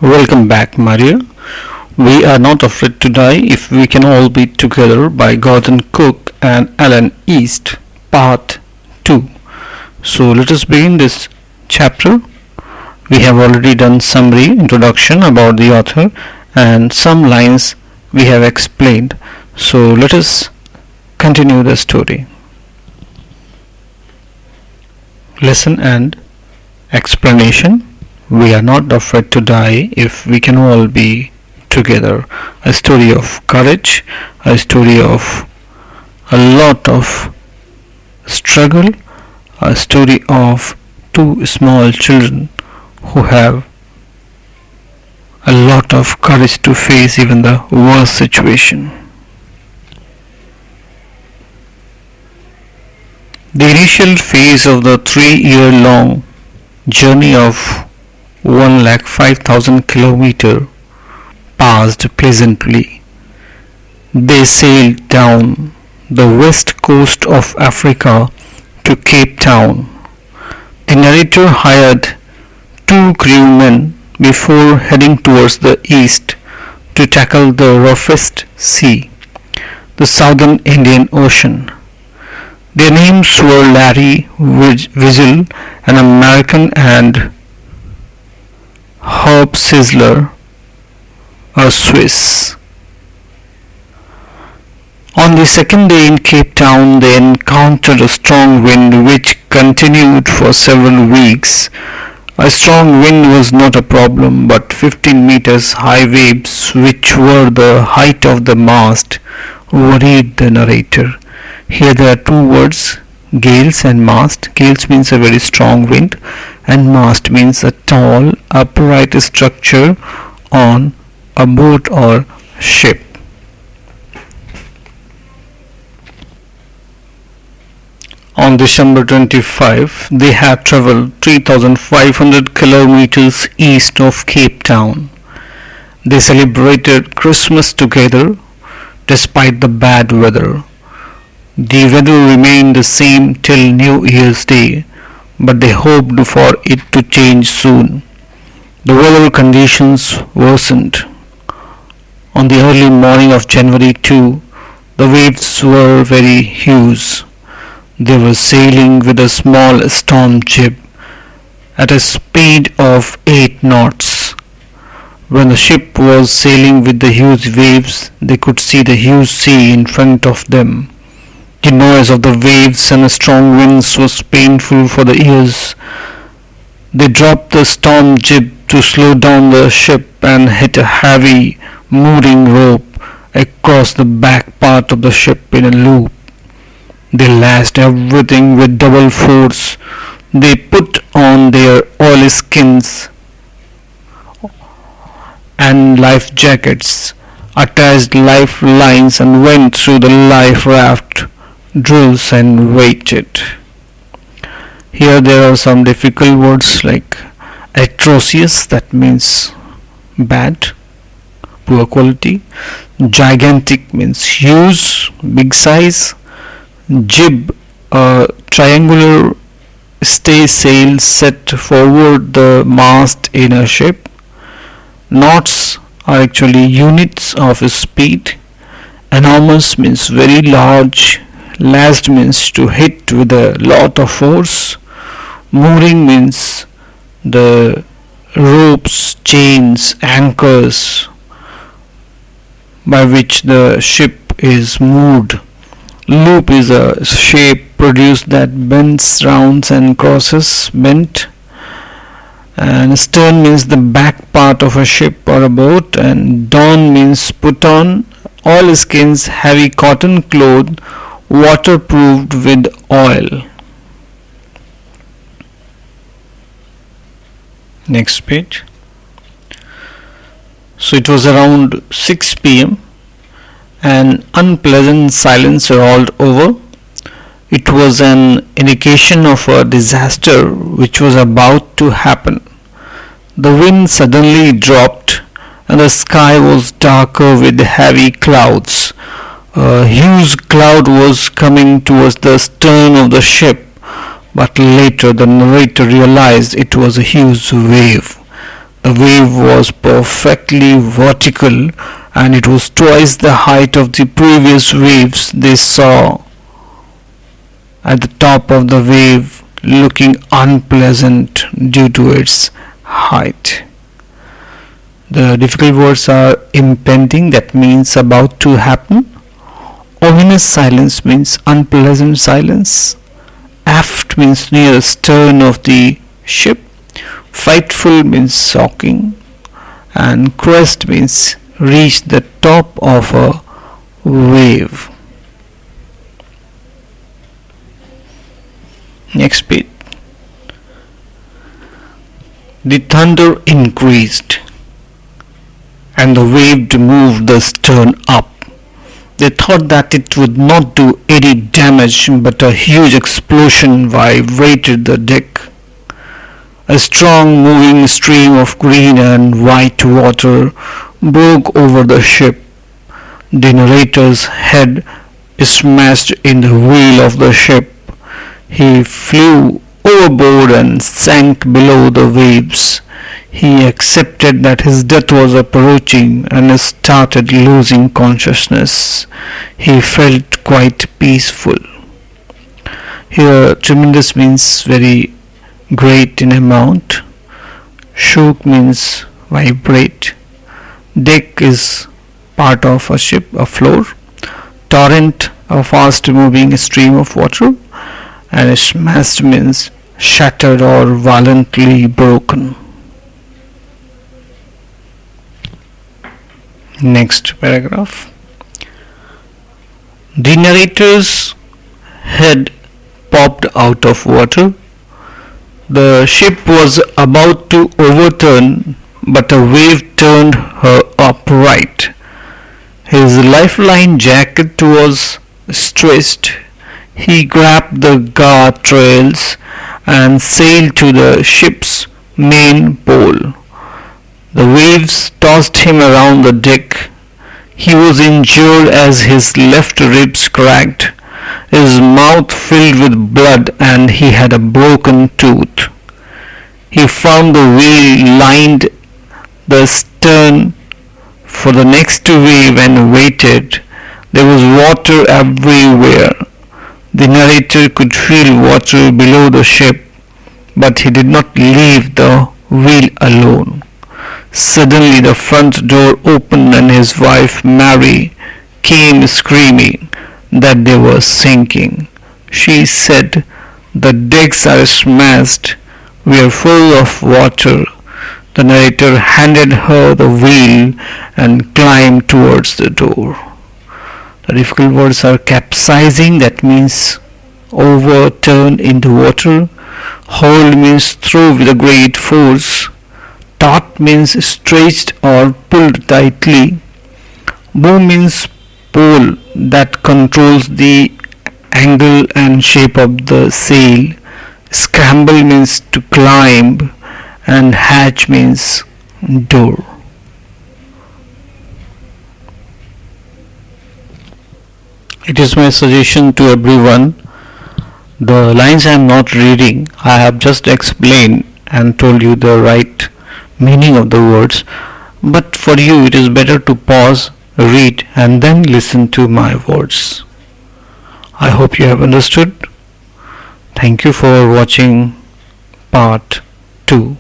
Welcome back, Maria. We Are Not Afraid to Die If We Can All Be Together by Gordon Cook and Alan East, Part 2. So let us begin this chapter. We have already done summary introduction about the author and some lines we have explained. So let us continue the story. Lesson and explanation. We are not afraid to die if we can all be together. A story of courage, a story of a lot of struggle, a story of two small children who have a lot of courage to face even the worst situation. The initial phase of the 3-year-long journey of 1,05,000 kilometers passed pleasantly. They sailed down the west coast of Africa to Cape Town. The narrator hired 2 crewmen before heading towards the east to tackle the roughest sea, the Southern Indian Ocean. Their names were Larry Wiesel, an American, and Herb Sizzler, a Swiss. On the second day in Cape Town, they encountered a strong wind which continued for several weeks. A strong wind was not a problem, but 15 meters high waves, which were the height of the mast, worried the narrator. Here there are 2 words, gales and mast. Gales means a very strong wind, and mast means a tall, upright structure on a boat or ship. On December 25, they had traveled 3,500 kilometers east of Cape Town. They celebrated Christmas together despite the bad weather. The weather remained the same till New Year's Day, but they hoped for it to change soon. The weather conditions worsened. On the early morning of January 2, the waves were very huge. They were sailing with a small storm jib at a speed of 8 knots. When the ship was sailing with the huge waves, they could see the huge sea in front of them. The noise of the waves and the strong winds was painful for the ears. They dropped the storm jib to slow down the ship and hit a heavy mooring rope across the back part of the ship in a loop. They lashed everything with double force. They put on their oilskins and life jackets, attached lifelines, and went through the life raft drills and waited. Here there are some difficult words like atrocious, that means bad, poor quality. Gigantic means huge, big size. Jib, a triangular staysail set forward the mast in a ship. Knots are actually units of speed. Enormous means very large. Lashed means to hit with a lot of force. Mooring means the ropes, chains, anchors by which the ship is moored. Loop is a shape produced that bends, rounds, and crosses. Bent. And stern means the back part of a ship or a boat, and don means put on. Oilskins, heavy cotton cloth, waterproofed with oil. Next page. So it was around 6 p.m. An unpleasant silence rolled over. It was an indication of a disaster which was about to happen. The wind suddenly dropped and the sky was darker with heavy clouds. A huge cloud was coming towards the stern of the ship, but later the narrator realized it was a huge wave. The wave was perfectly vertical and it was twice the height of the previous waves they saw. At the top of the wave, looking unpleasant due to its height. The difficult words are impending, that means about to happen. Ominous silence means unpleasant silence. Aft means near the stern of the ship. Frightful means shocking. And crest means reach the top of a wave. Next page. The thunder increased and the wave moved the stern up. They thought that it would not do any damage, but a huge explosion vibrated the deck. A strong moving stream of green and white water broke over the ship. The narrator's head smashed in the wheel of the ship. He flew overboard and sank below the waves. He accepted that his death was approaching and started losing consciousness. He felt quite peaceful. Here, tremendous means very great in amount. Shook means vibrate. Deck is part of a ship, a floor. Torrent, a fast moving stream of water. And smashed means shattered or violently broken. Next paragraph. The narrator's head popped out of water. The ship was about to overturn, but a wave turned her upright. His lifeline jacket was stretched. He grabbed the guardrails and sailed to the ship's main pole. The waves tossed him around the deck. He was injured as his left ribs cracked, his mouth filled with blood, and he had a broken tooth. He found the wheel lined the stern for the next wave and waited. There was water everywhere. The narrator could feel water below the ship, but he did not leave the wheel alone. Suddenly the front door opened and his wife Mary came screaming that they were sinking. She said, "The decks are smashed. We are full of water." The narrator handed her the wheel and climbed towards the door. The difficult words are capsizing, that means overturn in the water. Hold means throw with a great force. Taut means stretched or pulled tightly. Boom means pole that controls the angle and shape of the sail. Scramble means to climb, and hatch means door. It is my suggestion to everyone. The lines I am not reading, I have just explained and told you the right meaning of the words, but for you it is better to pause, read and then listen to my words. I hope you have understood. Thank you for watching part 2.